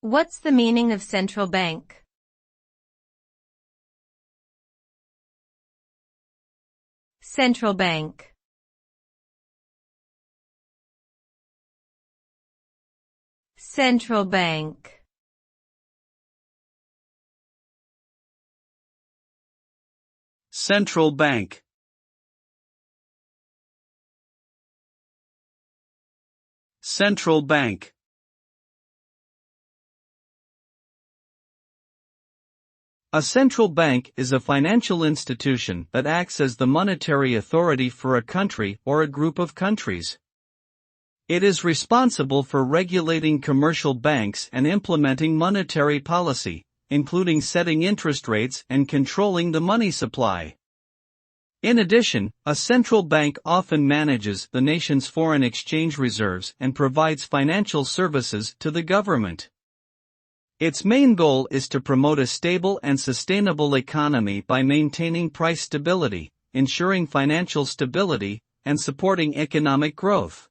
What's the meaning of central bank? Central bank. Central bank. Central bank. Central bank. A central bank is a financial institution that acts as the monetary authority for a country or a group of countries. It is responsible for regulating commercial banks and implementing monetary policy, including setting interest rates and controlling the money supply. In addition, a central bank often manages the nation's foreign exchange reserves and provides financial services to the government. Its main goal is to promote a stable and sustainable economy by maintaining price stability, ensuring financial stability, and supporting economic growth.